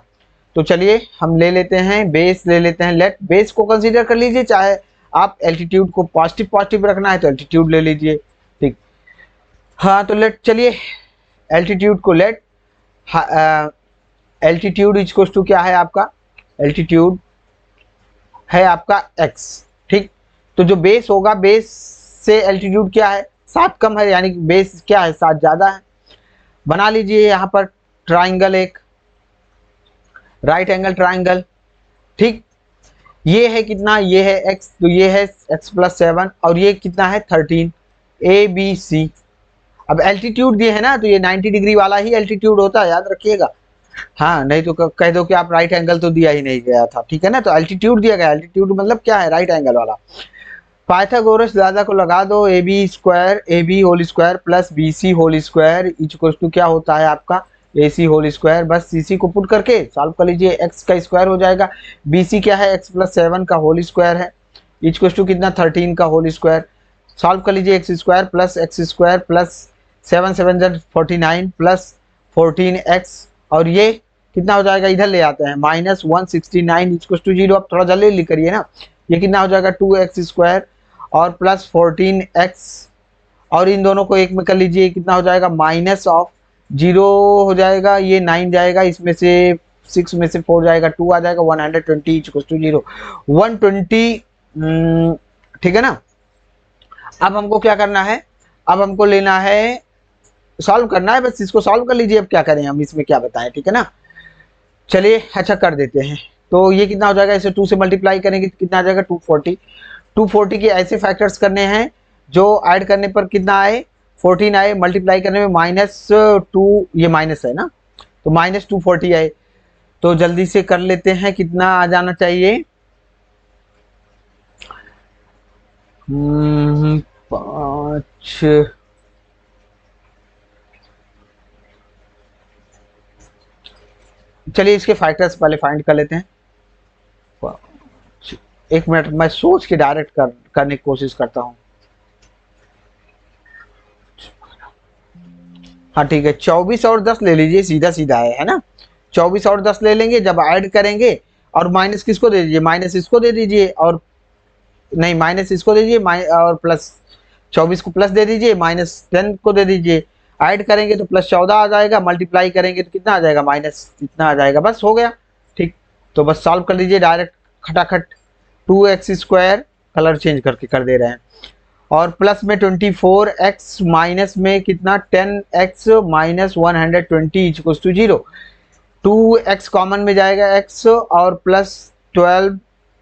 तो चलिए हम ले लेते हैं बेस, ले लेते हैं लेट, बेस को कंसीडर कर लीजिए, चाहे आप एल्टीट्यूड को पॉजिटिव रखना है तो एल्टीट्यूड ले लीजिए। ठीक, हाँ तो लेट चलिए एल्टीट्यूड को लेट एल्टीट्यूड इक्वल टू क्या है आपका एल्टीट्यूड है आपका x। ठीक, तो जो बेस होगा बेस से एल्टीट्यूड क्या है 7 कम है यानी कि बेस क्या है 7 ज्यादा है। बना लीजिए यहाँ पर ट्राइंगल, एक राइट एंगल ट्राइंगल। ठीक, ये है कितना ये है x, तो ये है x प्लस 7 और ये कितना है 13 ABC। अब एल्टीट्यूड दिए है ना तो ये 90 डिग्री वाला ही एल्टीट्यूड होता है, याद रखिएगा। हाँ नहीं तो कह दो कि आप राइट एंगल तो दिया ही नहीं गया था। ठीक है ना। तो एल्टीट्यूड दिया गया, एल्टीट्यूड मतलब क्या है राइट एंगल वाला। पाइथागोरस दादा को लगा दो AB whole square plus BC whole square equal to क्या होता है आपका AC होल स्क्वायर। बस CC को पुट करके सॉल्व कर लीजिए, x का स्क्वायर हो जाएगा, BC क्या है x प्लस 7 का होल स्क्वायर है इक्वल टू कितना 13 का होल स्क्वायर। सॉल्व कर लीजिए x square plus 7 7 49 plus 14x और ये कितना हो जाएगा इधर ले आते हैं माइनस 169 इक्वल टू 0। अब थोड़ा जल्दी करिए ना, ये कितना हो जाएगा 2x स्क्वायर और प्लस 14x और इन दोनों को एक में कर लीजिए कितना हो जाएगा माइनस ऑफ 0 हो जाएगा, ये 9 जाएगा, इसमें से 6 में से 4 जाएगा 2 आ जाएगा 120 इक्वल टू 0 120। ठीक है ना। अब हमको क्या करना है, अब हमको लेना है सॉल्व करना है, बस इसको सॉल्व कर लीजिए। अब क्या करें हम इसमें क्या बताएं। ठीक है ना। चलिए अच्छा कर देते हैं। तो ये कितना हो जाएगा इसे 2 से मल्टीप्लाई करेंगे तो कितना आ जाएगा 240 के ऐसे फैक्टर्स करने हैं जो ऐड करने पर कितना आए 14 आए, मल्टीप्लाई करने में -2 ये माइनस है ना तो -240 आए। तो जल्दी से कर लेते हैं कितना आ जाना चाहिए 5 चलिए इसके फैक्टर्स पहले फाइंड कर लेते हैं। 1 मिनट मैं सोच के डायरेक्ट करने की कोशिश करता हूँ। हाँ ठीक है 24 और 10 ले लीजिए, सीधा सीधा है ना। 24 और 10 ले लेंगे, जब ऐड करेंगे और माइनस किसको दे दीजिए माइनस इसको दे दीजिए और नहीं माइनस इसको दे दीजिए और प्लस 24 को प्लस दे दीजिए -10 को दे दीजिए, ऐड करेंगे तो +14 आ जाएगा, मल्टीप्लाई करेंगे तो कितना आ जाएगा माइनस इतना आ जाएगा, बस हो गया। ठीक, तो बस सॉल्व कर लीजिए डायरेक्ट खटाखट 2x स्क्वायर कलर चेंज करके कर दे रहे हैं। और प्लस में 24x माइनस में कितना 10x minus 120 equals to 0। 2x common में जाएगा x और प्लस 12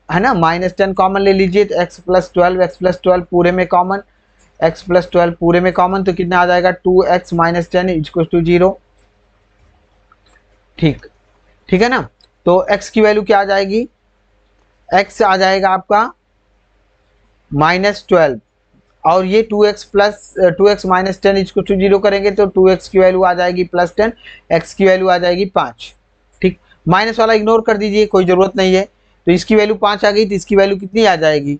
है ना, माइनस 10 कॉमन ले लीजिए तो x प्लस 12 पूरे में कॉमन, x प्लस 12 पूरे में कॉमन, तो कितना आ जाएगा 2x माइनस 10 इक्वल्स टू 0। ठीक है ना। तो x की वैल्यू क्या आ जाएगी, x आ जाएगा आपका -12 और ये 2x plus 2x minus 10 equal to 0 करेंगे तो 2x की वैल्यू आ जाएगी +10, x की वैल्यू आ जाएगी 5। ठीक, माइनस वाला इग्नोर कर दीजिए, कोई ज़रूरत नहीं है। तो इसकी वैल्यू 5 आ गई तो इसकी वैल्यू कितनी आ जाएगी,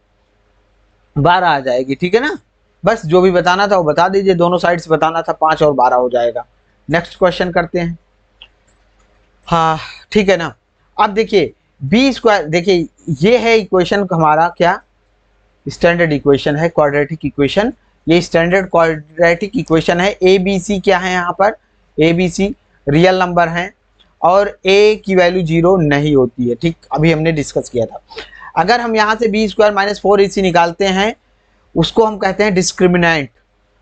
12 आ जाएगी। ठीक है ना, बस जो भी बताना था वो बता दीजिए, दोनों साइड से बताना था, 5 और 12 हो जाएगा। नेक्स्ट क्वेश्चन करते हैं। हाँ ठीक है ना। अब देखिए बी स्क्वायर, देखिए ये है इक्वेशन हमारा क्या, स्टैंडर्ड इक्वेशन है, क्वाड्रेटिक इक्वेशन। ये स्टैंडर्ड क्वाड्रेटिक इक्वेशन है। ए बी सी क्या है, यहाँ पर A B C real number हैं और ए की वैल्यू 0 नहीं होती है। ठीक, अभी हमने डिस्कस किया था। अगर हम यहाँ से बी स्क्वायर माइनस 4ac निकालते हैं, उसको हम कहते हैं डिस्क्रिमिनेंट।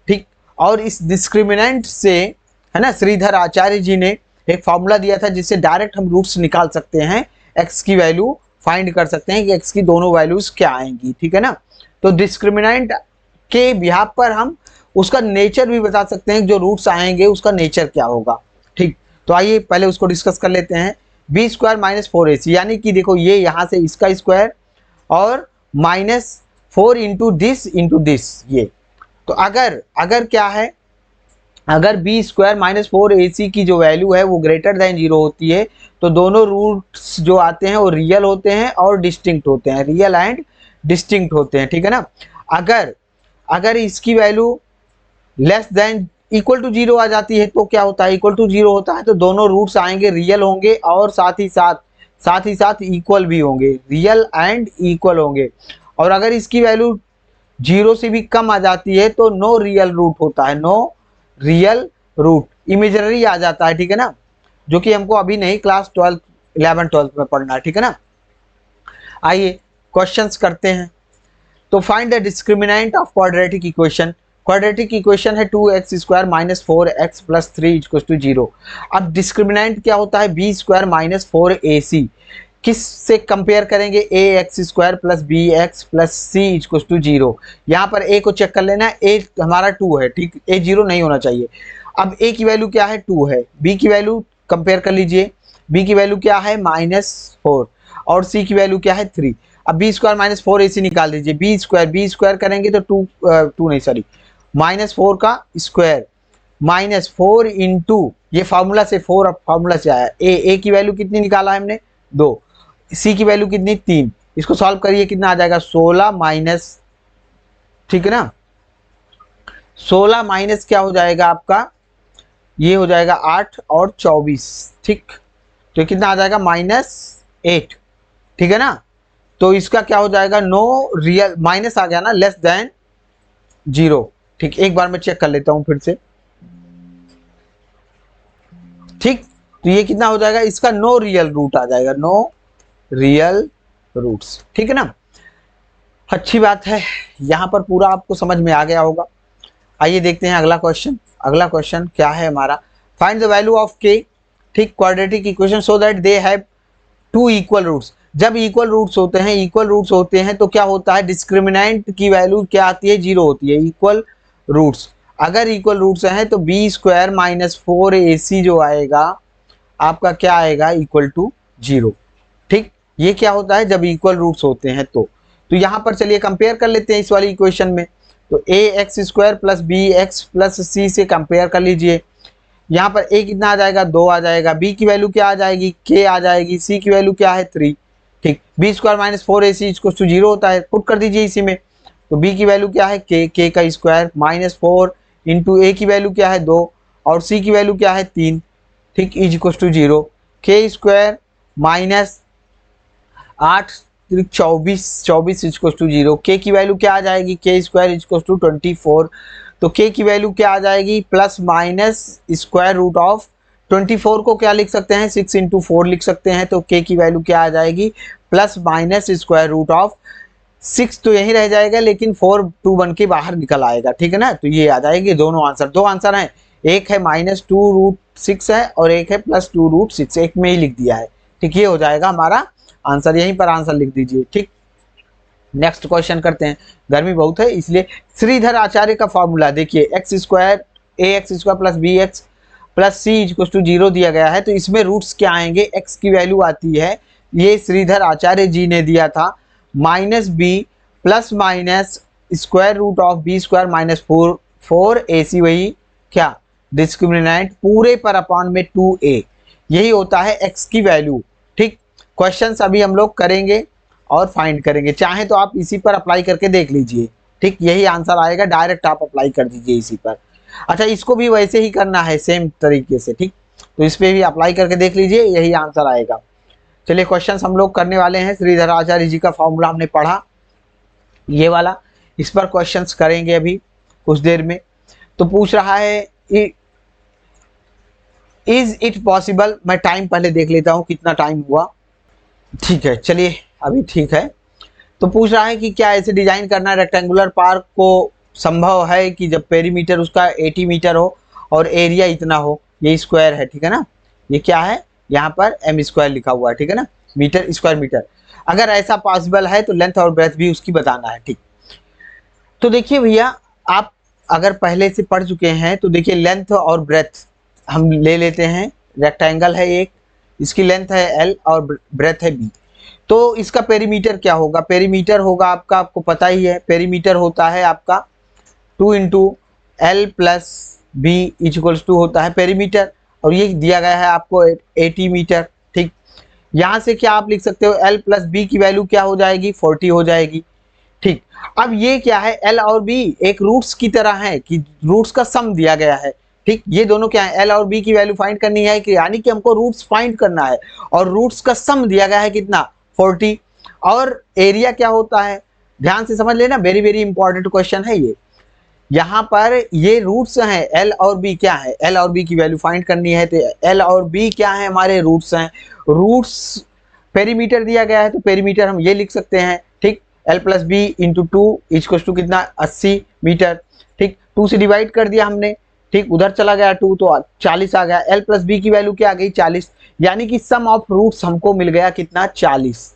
ठीक, और इस डिस्क्रिमिनेंट से है ना, श्रीधर आचार्य जी ने एक फॉर्मूला दिया था जिससे डायरेक्ट हम रूट्स निकाल सकते हैं, एक्स की वैल्यू फाइंड कर सकते हैं कि एक्स की दोनों वैल्यूज क्या आएंगी। ठीक है ना, तो डिस्क्रिमिनेंट के बिहाफ पर हम उसका नेचर भी बता सकते हैं, जो रूट्स आएंगे उसका नेचर क्या होगा। ठीक, तो आइए पहले उसको डिस्कस कर लेते हैं। बी स्क्वायर माइनस 4ac, यानी कि देखो ये यहाँ से इसका स्क्वायर और -4 इंटू दिस ये। तो अगर क्या है, अगर बी स्क्वायर माइनस 4ac की जो वैल्यू है वो ग्रेटर देन 0 होती है तो दोनों रूट्स जो आते हैं वो रियल होते हैं और डिस्टिंक्ट होते हैं, रियल एंड डिस्टिंक्ट होते हैं। ठीक है ना, अगर इसकी value less than equal to 0 आ जाती है तो क्या होता है, इक्वल टू 0 होता है तो दोनों रूट्स आएंगे रियल होंगे और साथ ही साथ इक्वल भी होंगे, रियल एंड इक्वल होंगे। और अगर इसकी वैल्यू 0 से भी कम आ जाती है तो नो रियल रूट होता है, नो रियल रूट, इमेजिनरी आ जाता है। ठीक है ना, जो कि हमको अभी नहीं, क्लास 11 12 में पढ़ना है। ठीक है ना, आइए क्वेश्चंस करते हैं। तो find the discriminant of quadratic equation. Quadratic equation है 2x square minus 4x plus 3 equal to 0। अब डिस्क्रिमिनेंट क्या होता है, बी स्क्वायर माइनस 4ac, किस से कंपेयर करेंगे, A X square plus B X plus C equal to 0। यहाँ पर ए को चेक कर लेना, ए हमारा 2 है। ठीक, ए 0 नहीं होना चाहिए। अब ए की वैल्यू क्या है, 2 है, बी की वैल्यू कंपेयर कर लीजिए, बी की वैल्यू क्या है -4 और सी की वैल्यू क्या है 3। अब बी स्क्वायर माइनस 4ac निकाल दीजिए, बी स्क्वायर करेंगे तो -4 का स्क्वायर -4 इंटू ये फार्मूला से 4 फार्मूला से आया, ए की वैल्यू कितनी निकाला है हमने 2, सी की वैल्यू कितनी 3, इसको सॉल्व करिए कितना आ जाएगा 16 माइनस, ठीक है ना, 16 माइनस क्या हो जाएगा आपका, ये हो जाएगा 8 और 24। ठीक, तो कितना आ जाएगा -8। ठीक है ना, तो इसका क्या हो जाएगा, नो रियल, माइनस आ गया ना, लेस देन 0। ठीक, एक बार मैं चेक कर लेता हूं फिर से। ठीक, तो ये कितना हो जाएगा, इसका नो रियल रूट आ जाएगा, नो रियल रूट्स। ठीक है ना, अच्छी बात है, यहां पर पूरा आपको समझ में आ गया होगा। आइए देखते हैं अगला क्वेश्चन। अगला क्वेश्चन क्या है हमारा, find the value of K. ठीक, quadratic equation so that they have 2 equal roots. जब इक्वल रूट्स होते हैं तो क्या होता है, डिस्क्रिमिनेंट की वैल्यू क्या आती है, 0 होती है, इक्वल रूट्स। अगर इक्वल रूट्स हैं तो बी स्क्वायर माइनस 4ac जो आएगा आपका क्या आएगा, इक्वल टू 0। ठीक, ये क्या होता है जब इक्वल रूट्स होते हैं तो यहाँ पर चलिए कंपेयर कर लेते हैं इस वाली इक्वेशन में। तो A X square plus B X plus C से कंपेयर कर लीजिए। यहाँ पर ए कितना आ जाएगा, 2 आ जाएगा, बी की वैल्यू क्या आ जाएगी, के आ जाएगी, सी की वैल्यू क्या है 3। ठीक, बी स्क्वायर माइनस 4ac इसको 0 होता है, पुट कर दीजिए इसी में। तो बी की वैल्यू क्या है, के का स्क्वायर -4 इंटू ए की वैल्यू क्या है 2 और सी की वैल्यू क्या है 3। ठीक, इज इक्वल टू 0, के स्क्वायर माइनस 8 24 इक्वल टू 0। के की वैल्यू क्या आ जाएगी, के स्क्वायर इक्वल टू 24। तो के की वैल्यू क्या आ जाएगी, plus minus square root of 24 को क्या लिख सकते हैं, 6 इंटू 4 लिख सकते हैं। तो के की वैल्यू क्या आ जाएगी, plus minus square root of 6 तो यहीं रह जाएगा, लेकिन 4 2 बन के बाहर निकल आएगा, ठीक है ना। तो ये आ जाएगी दोनों आंसर, दो आंसर हैं, एक है -2√6 है और एक है +2√6, एक में ही लिख दिया है, ठीक। ये हो जाएगा हमारा आंसर, यहीं पर आंसर लिख दीजिए, ठीक। नेक्स्ट क्वेश्चन करते हैं, गर्मी बहुत है इसलिए। श्रीधर आचार्य का फॉर्मूला देखिए, x² plus B X plus C equal to 0 दिया गया है, तो इसमें रूट्स क्या आएंगे, x की वैल्यू आती है, ये श्रीधर आचार्य जी ने दिया था -b plus minus square root of b² -4 ac, वही क्या डिस्क्रिमिनेंट पूरे पर अपॉन में 2a, यही होता है x की वैल्यू, ठीक। क्वेश्चंस अभी हम लोग करेंगे और फाइंड करेंगे, चाहे तो आप इसी पर अप्लाई करके देख लीजिए, ठीक। यही आंसर आएगा, डायरेक्ट आप अप्लाई कर दीजिए इसी पर। अच्छा, इसको भी वैसे ही करना है सेम तरीके से, ठीक। तो इस पे भी अप्लाई करके देख लीजिए, यही आंसर आएगा। चलिए क्वेश्चंस हम लोग करने वाले हैं। श्रीधर आचार्य जी का फॉर्मूला हमने पढ़ा, ये वाला, इस पर क्वेश्चंस करेंगे अभी कुछ देर में। तो पूछ रहा है इज इट पॉसिबल, मैं टाइम पहले देख लेता हूं कितना टाइम हुआ, ठीक है, चलिए अभी ठीक है। तो पूछ रहा है कि क्या ऐसे डिजाइन करना रेक्टेंगुलर पार्क को संभव है कि जब पेरीमीटर उसका 80 मीटर हो और एरिया इतना हो, ये स्क्वायर है, ठीक है ना, ये क्या है यहाँ पर m² लिखा हुआ है, ठीक है ना, मीटर स्क्वायर मीटर। अगर ऐसा पॉसिबल है तो लेंथ और ब्रेथ भी उसकी बताना है, ठीक। तो देखिए भैया, आप अगर पहले से पढ़ चुके हैं तो देखिए लेंथ और ब्रेथ हम ले लेते हैं। रेक्टेंगल है एक, इसकी लेंथ है l और ब्रेथ है b, तो इसका पेरीमीटर क्या होगा, पेरीमीटर होगा आपका, आपको पता ही है, पेरीमीटर होता है आपका 2 into L plus B equals to होता है पेरीमीटर, और ये दिया गया है आपको 80 मीटर, ठीक। यहाँ से क्या आप लिख सकते हो, एल प्लस बी की वैल्यू क्या हो जाएगी, 40 हो जाएगी, ठीक। अब ये क्या है, एल और बी एक रूट्स की तरह है कि रूट्स का सम दिया गया है, ठीक। ये दोनों क्या है, एल और बी की वैल्यू फाइंड करनी है, कि यानी कि हमको रूट्स फाइंड करना है, और रूट्स का सम दिया गया है कितना, 40। और एरिया क्या होता है, ध्यान से समझ लेना, वेरी वेरी इंपॉर्टेंट क्वेश्चन है ये। यहाँ पर ये रूट्स हैं, एल और बी क्या है, एल और बी की वैल्यू फाइंड करनी है, तो एल और बी क्या है, हमारे रूट्स हैं। रूट्स पेरीमीटर दिया गया है, तो पेरीमीटर हम ये लिख सकते हैं, ठीक। L plus B into 2 equal to कितना, 80 मीटर, ठीक। 2 से डिवाइड कर दिया हमने, ठीक, उधर चला गया 2 तो 40 आ गया। एल प्लस बी की वैल्यू क्या आ गई, 40, यानी कि सम ऑफ रूट्स हमको मिल गया कितना, 40।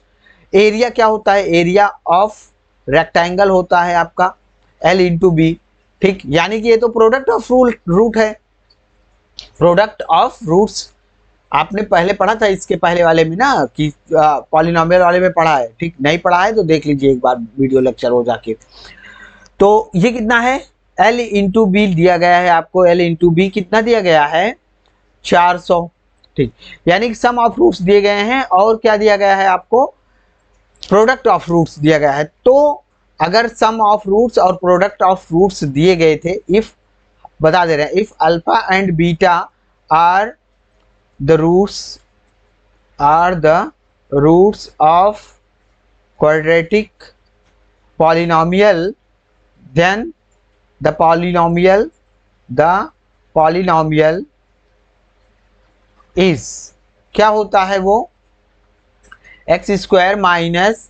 एरिया क्या होता है, एरिया ऑफ रेक्टेंगल होता है आपका एल इंटू बी, ठीक। यानी कि ये तो प्रोडक्ट ऑफ रूट है, प्रोडक्ट ऑफ रूट्स आपने पहले पढ़ा था इसके पहले वाले में ना, कि पॉलिनोमियल वाले में पढ़ा है, ठीक। नहीं पढ़ा है तो देख लीजिए एक बार वीडियो लेक्चर हो जाके। तो ये कितना है, L इंटू बी दिया गया है आपको, L इंटू बी कितना दिया गया है, 400, ठीक। यानी कि सम ऑफ रूट्स दिए गए हैं, और क्या दिया गया है आपको, प्रोडक्ट ऑफ रूट्स दिया गया है। तो अगर सम ऑफ रूट्स और प्रोडक्ट ऑफ रूट्स दिए गए थे, इफ बता दे रहे हैं, if alpha and beta are the roots of quadratic polynomial, then the polynomial is, क्या होता है वो, x² minus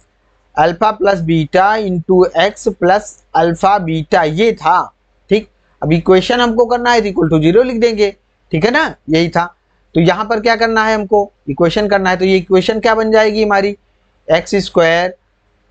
alpha plus beta into X plus alpha beta, ये था, ठीक। अब इक्वेशन हमको करना है, इक्वल टू 0 लिख देंगे, ठीक है ना, यही था। तो यहाँ पर क्या करना है, हमको इक्वेशन करना है, तो ये इक्वेशन क्या बन जाएगी हमारी, x²,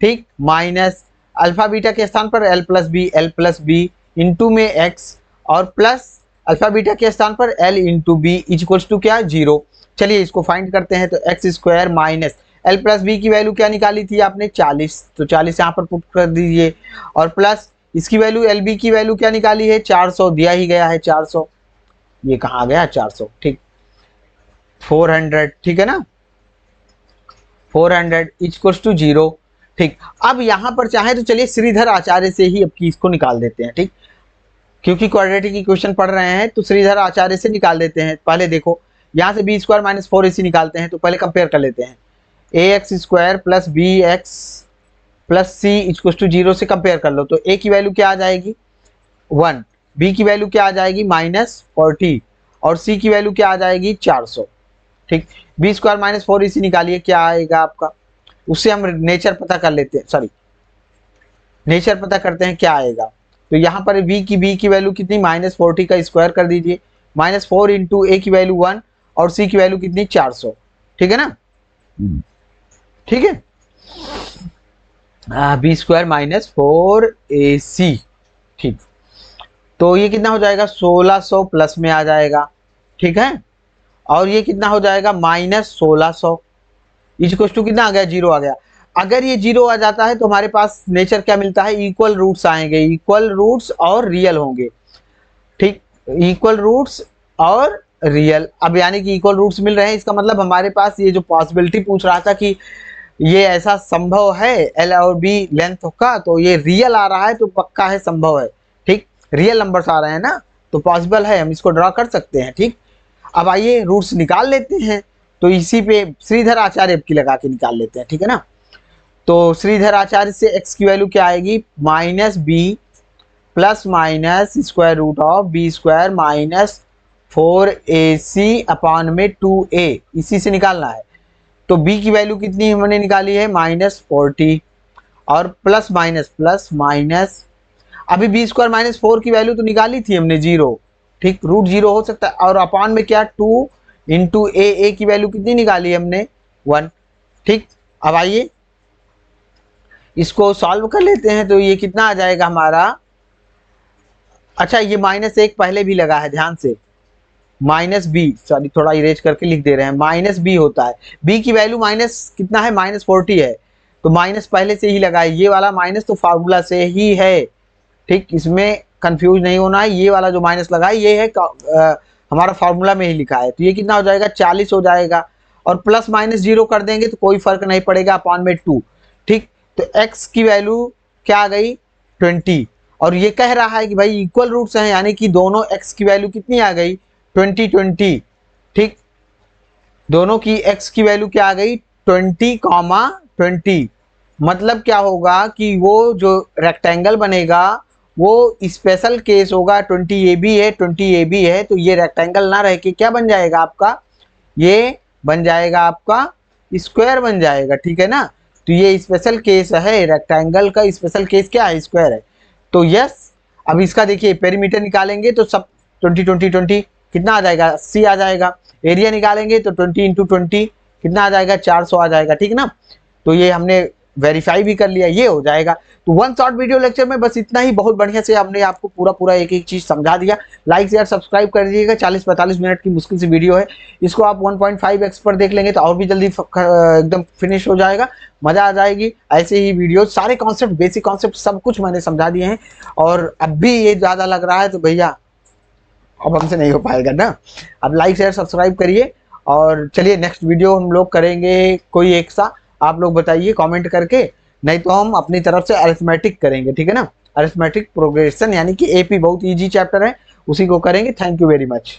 ठीक, माइनस अल्फा बीटा के स्थान पर एल प्लस बी इंटू में एक्स, और प्लस अल्फा बीटा के स्थान पर L into B equals to क्या, 0। चलिए इसको फाइंड करते हैं। तो x² minus L plus B की वैल्यू क्या निकाली थी आपने, 40, तो 40 यहाँ पर पुट कर दीजिए, और प्लस इसकी वैल्यू एल बी की वैल्यू क्या निकाली है, 400 दिया ही गया है, 400, ये कहाँ आ गया 400, ठीक, 400, ठीक है ना, 400 इक्वल्स टू 0, ठीक। अब यहां पर चाहे तो चलिए श्रीधर आचार्य से ही अब की इसको निकाल देते हैं, ठीक, क्योंकि क्वाड्रेटिक इक्वेशन पढ़ रहे हैं तो श्रीधर आचार्य से निकाल देते हैं। पहले देखो यहां से b² माइनस 4ac निकालते हैं, तो पहले कंपेयर कर लेते हैं, ax² plus bx plus C equal to 0 से कंपेयर कर लो, तो a की वैल्यू क्या आ जाएगी, 1, b की वैल्यू क्या आ जाएगी, -40, और c की वैल्यू क्या आ जाएगी, 400, ठीक। b² माइनस 4ac निकालिए, क्या आएगा आपका, उससे हम नेचर पता कर लेते हैं, सॉरी नेचर पता करते हैं क्या आएगा। तो यहाँ पर बी की वैल्यू कितनी, -40 का स्क्वायर कर दीजिए, -4 इंटू ए की वैल्यू 1 और सी की वैल्यू कितनी 400, ठीक है ना, ठीक है, बी स्क्वायर -4AC, ठीक। तो ये कितना हो जाएगा 1600 प्लस में आ जाएगा, ठीक है, और ये कितना हो जाएगा -1600 इक्वल टू कितना आ गया, 0 आ गया। अगर ये 0 आ जाता है तो हमारे पास नेचर क्या मिलता है, इक्वल रूट्स आएंगे, इक्वल रूट्स और रियल होंगे, ठीक, इक्वल रूट्स और रियल। अब यानी कि इक्वल रूट्स मिल रहे हैं, इसका मतलब हमारे पास ये जो पॉसिबिलिटी पूछ रहा था कि ये ऐसा संभव है एल और बी लेंथ का, तो ये रियल आ रहा है तो पक्का है, संभव है, ठीक, रियल नंबर्स आ रहे हैं ना, तो पॉसिबल है, हम इसको ड्रॉ कर सकते हैं, ठीक। अब आइए रूट्स निकाल लेते हैं, तो इसी पे श्रीधर आचार्य की लगा के निकाल लेते हैं, ठीक है ना। तो श्रीधर आचार्य से x की वैल्यू क्या आएगी, -b plus minus square root of B square -4AC upon में 2a, इसी से निकालना है। तो b की वैल्यू कितनी हमने निकाली है -40 और प्लस माइनस, अभी बी स्क्वायर -4 की वैल्यू तो निकाली थी हमने 0, ठीक, रूट 0 हो सकता है, और अपॉन में क्या 2 इंटू ए की वैल्यू कितनी निकाली हमने 1, ठीक। अब आइए इसको सॉल्व कर लेते हैं, तो ये कितना आ जाएगा हमारा, अच्छा ये -1 पहले भी लगा है, ध्यान से, -b, सॉरी थोड़ा इरेज करके लिख दे रहे हैं, -b होता है, b की वैल्यू माइनस कितना है -40 है, तो माइनस पहले से ही लगा है, ये वाला माइनस तो फार्मूला से ही है, ठीक, इसमें कंफ्यूज नहीं होना है, ये वाला जो माइनस लगा है ये है हमारा फार्मूला में ही लिखा है। तो ये कितना हो जाएगा 40 हो जाएगा, और प्लस माइनस 0 कर देंगे तो कोई फर्क नहीं पड़ेगा, अपॉन में 2, ठीक। तो x की वैल्यू क्या आ गई 20, और ये कह रहा है कि भाई इक्वल रूट्स हैं, यानी कि दोनों x की वैल्यू कितनी आ गई 20, ठीक, दोनों की x की वैल्यू क्या आ गई 20, मतलब क्या होगा कि वो जो रेक्टेंगल बनेगा वो स्पेशल केस होगा, 20 है, तो ये रेक्टेंगल ना रह के क्या बन जाएगा आपका, ये बन जाएगा आपका स्क्वायर बन जाएगा, ठीक है ना। तो ये स्पेशल केस है, रेक्टेंगल का स्पेशल केस क्या है, स्क्वायर है। तो यस, अब इसका देखिए पेरीमीटर निकालेंगे तो सब 20 कितना आ जाएगा 80 आ जाएगा, एरिया निकालेंगे तो 20 इंटू 20 कितना आ जाएगा 400 आ जाएगा, ठीक ना। तो ये हमने वेरीफाई भी कर लिया, ये हो जाएगा। तो वन शॉर्ट वीडियो लेक्चर में बस इतना ही, बहुत बढ़िया से हमने आपको पूरा एक एक चीज समझा दिया। लाइक शेयर सब्सक्राइब कर दीजिएगा, 40-45 मिनट की मुश्किल से वीडियो है, इसको आप 1.5x पर देख लेंगे तो और भी जल्दी एकदम फिनिश हो जाएगा, मजा आ जाएगी। ऐसे ही वीडियो सारे कॉन्सेप्ट, बेसिक कॉन्सेप्ट सब कुछ मैंने समझा दिए हैं, और अब भी ये ज्यादा लग रहा है तो भैया अब हमसे नहीं हो पाएगा ना। अब लाइक शेयर सब्सक्राइब करिए, और चलिए नेक्स्ट वीडियो हम लोग करेंगे कोई एक सा, आप लोग बताइए कमेंट करके, नहीं तो हम अपनी तरफ से अरिथमेटिक करेंगे, ठीक है ना, अरिथमेटिक प्रोग्रेशन, यानी कि एपी बहुत इजी चैप्टर है, उसी को करेंगे। Thank you very much.